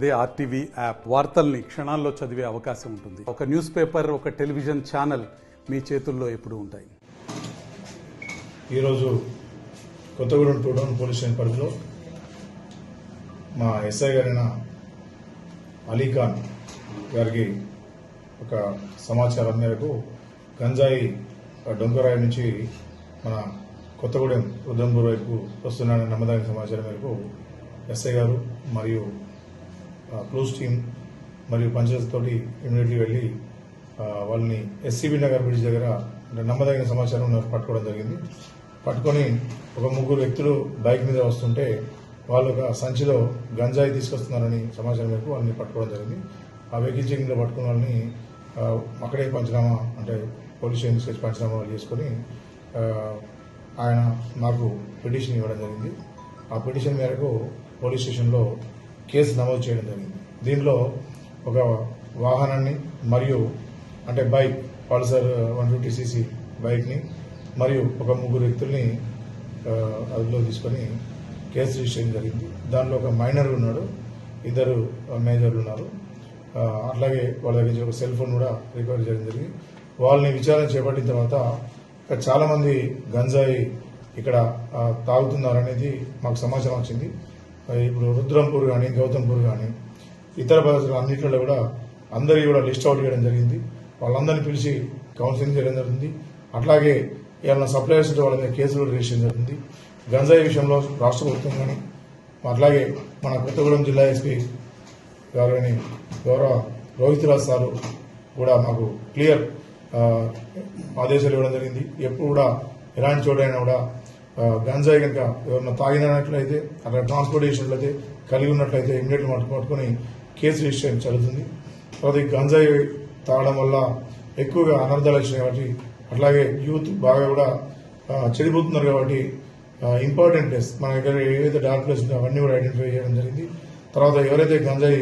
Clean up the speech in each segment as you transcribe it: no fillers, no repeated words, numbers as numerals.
అదే RTV app వార్తల్ని క్షణాల్లో చదివే అవకాశం ఉంటుంది. ఒక న్యూస్ పేపర్, ఒక టెలివిజన్ ఛానల్ మీ చేతుల్లో ఎప్పుడూ ఉంటాయి. ఈరోజు కొత్తగూడెం టౌన్ పోలీస్ స్టేషన్ పరిధిలో మా ఎస్ఐ గారైన అలీఖాన్ గారికి ఒక సమాచారం మేరకు గంజాయి డొంకరాయి నుంచి మన కొత్తగూడెం రుద్రంపూర్ వైపు వస్తున్నాడని నమ్మదగిన సమాచారం మేరకు ఎస్ఐ గారు మరియు క్లూస్ టీమ్ మరియు పంచాయత్ తోటి ఇమీడియట్లీ వెళ్ళి వాళ్ళని ఎస్సీబీ నగర్ బ్రిడ్జ్ దగ్గర నమ్మదగిన సమాచారం పట్టుకోవడం జరిగింది. పట్టుకొని ఒక ముగ్గురు వ్యక్తులు బైక్ మీద వస్తుంటే వాళ్ళు ఒక సంచిలో గంజాయి తీసుకొస్తున్నారని సమాచారం మేరకు వాళ్ళని పట్టుకోవడం జరిగింది. ఆ వెహికల్ చెకింగ్లో పట్టుకున్న వాళ్ళని అక్కడే పంచనామా అంటే పోలీస్ స్టేషన్ తీసుకొచ్చి పంచనామా చేసుకొని ఆయన నాకు పిటిషన్ ఇవ్వడం జరిగింది. ఆ పిటిషన్ మేరకు పోలీస్ స్టేషన్లో కేసు నమోదు చేయడం జరిగింది. దీనిలో ఒక వాహనాన్ని మరియు అంటే బైక్ పల్సర్ 150cc బైక్ని మరియు ఒక ముగ్గురు వ్యక్తుల్ని అదుపులో తీసుకొని కేసు రిజిస్టర్ చేయడం జరిగింది. దానిలో ఒక మైనర్ ఉన్నాడు, ఇద్దరు మేజర్లు ఉన్నారు. అట్లాగే వాళ్ళ దగ్గర ఒక సెల్ ఫోన్ కూడా రికవర్ చేయడం జరిగింది. వాళ్ళని విచారణ చేపట్టిన తర్వాత చాలామంది గంజాయి ఇక్కడ తాగుతున్నారనేది మాకు సమాచారం వచ్చింది. ఇప్పుడు రుద్రంపూర్ కానీ గౌతంపూర్ కానీ ఇతర ప్రదేశాలు అన్నింటిలో కూడా అందరికీ కూడా లిస్ట్ అవుట్ చేయడం జరిగింది. వాళ్ళందరినీ పిలిచి కౌన్సిలింగ్ చేయడం జరుగుతుంది. అట్లాగే ఏమైనా సప్లైర్స్ ఉంటే వాళ్ళ మీద కేసులు రిజిస్టర్ జరుగుతుంది. గంజాయి విషయంలో రాష్ట్ర ప్రభుత్వం కానీ అట్లాగే మన కొత్తగూడెం జిల్లా ఎస్పీ గారు కానీ గౌరవ రోహిత్ రాజ్ సారు కూడా మాకు క్లియర్ ఆదేశాలు ఇవ్వడం జరిగింది. ఎప్పుడు కూడా ఎలాంటి చోటైనా కూడా గంజాయి కనుక ఎవరైనా తాగినట్లయితే అట్లా ట్రాన్స్పోర్ట్ చేసినట్లయితే కలిగి ఉన్నట్లయితే ఇమీడియట్గా పట్టుకొని కేసు రిజిస్టర్ జరుగుతుంది. తర్వాత ఈ గంజాయి తాగడం వల్ల ఎక్కువగా అనర్థాలు వచ్చినాయి కాబట్టి అట్లాగే యూత్ బాగా కూడా చెడిపోతున్నారు కాబట్టి ఇంపార్టెంట్ ప్లేస్ మన దగ్గర ఏదైతే డార్క్ ప్లేస్ ఉందో అవన్నీ కూడా ఐడెంటిఫై చేయడం జరిగింది. తర్వాత ఎవరైతే గంజాయి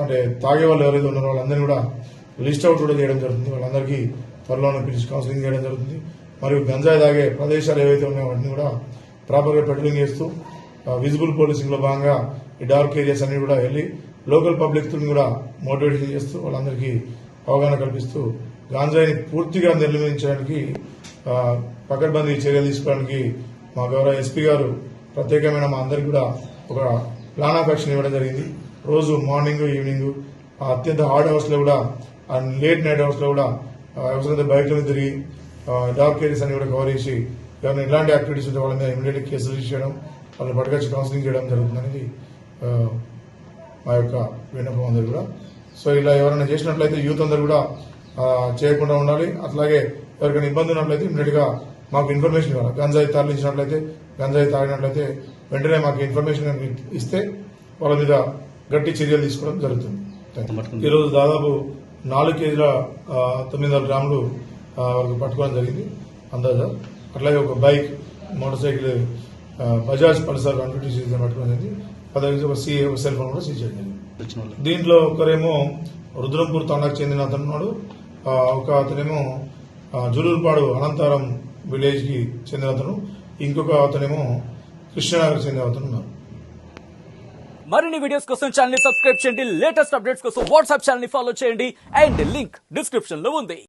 అంటే తాగే వాళ్ళు ఎవరైతే ఉన్నారో వాళ్ళందరినీ కూడా లిస్ట్ అవుట్ కూడా చేయడం జరుగుతుంది. వాళ్ళందరికీ త్వరలోనే పిలిచి కౌన్సిలింగ్ చేయడం జరుగుతుంది. మరియు గంజాయి తాగే ప్రదేశాలు ఏవైతే ఉన్నాయో వాటిని కూడా ప్రాపర్గా పెట్రోలింగ్ చేస్తూ విజిబుల్ పోలీసింగ్లో భాగంగా ఈ డార్క్ ఏరియాస్ అన్ని కూడా వెళ్ళి లోకల్ పబ్లిక్ కూడా మోటివేషన్ చేస్తూ వాళ్ళందరికీ అవగాహన కల్పిస్తూ గంజాయిని పూర్తిగా నిర్మూలించడానికి పకడ్బందీ చర్యలు తీసుకోవడానికి మా గౌరవ ఎస్పీ గారు ప్రత్యేకమైన మా అందరికీ కూడా ఒక ప్లాన్ ఆఫ్ యాక్షన్ ఇవ్వడం జరిగింది. రోజు మార్నింగ్ ఈవినింగ్ అత్యంత హార్డ్ అవర్స్లో కూడా లేట్ నైట్ అవర్స్లో కూడా అవసరమైతే బైక్ల మీద తిరిగి డార్క్ ఏరియాస్ అన్ని కూడా కవర్ చేసి ఎవరైనా ఇలాంటి యాక్టివిటీస్ ఉంటే వాళ్ళ మీద ఇమీడియట్గా కేసు రిజిస్టర్ చేయడం, వాళ్ళని పట్టుకొచ్చి కౌన్సిలింగ్ చేయడం జరుగుతుందనేది మా యొక్క విన్నపం అందరు కూడా. సో ఇలా ఎవరైనా చేసినట్లయితే యూత్ అందరు కూడా చేయకుండా ఉండాలి. అట్లాగే ఎవరికైనా ఇబ్బంది ఉన్నట్లయితే ఇమీడియట్గా మాకు ఇన్ఫర్మేషన్ ఇవ్వాలి. గంజాయి తరలించినట్లయితే గంజాయి తాగినట్లయితే వెంటనే మాకు ఇన్ఫర్మేషన్ ఇస్తే వాళ్ళ మీద గట్టి చర్యలు తీసుకోవడం జరుగుతుంది. ఈరోజు దాదాపు 4 కేజీల 900 గ్రాములు వాళ్ళకి పట్టుకోవడం జరిగింది అందాజా. అట్లాగే ఒక bike, motor cycle Bajaj Pulsar 150cc పట్టుకోవడం జరిగింది. అదే ఒక సెల్ ఫోన్ కూడా సీజ్ చేయడం జరిగింది. దీంట్లో ఒకరేమో రుద్రంపూర్ తండాకు చెందిన అతను ఉన్నాడు, ఒక అతనేమో జులూరుపాడు అనంతారం విలేజ్ కి చెందిన అతను, ఇంకొక అతనేమో కృష్ణానగర్ చెందిన అతను ఉన్నారు. మరిన్ని వీడియోస్ కోసం ఛానల్ ని సబ్స్క్రైబ్ చేయండి. లేటెస్ట్ అప్డేట్స్ కోసం వాట్సాప్ ఛానల్ ని ఫాలో చేయండి. అండ్ లింక్ డిస్క్రిప్షన్ లో ఉంది.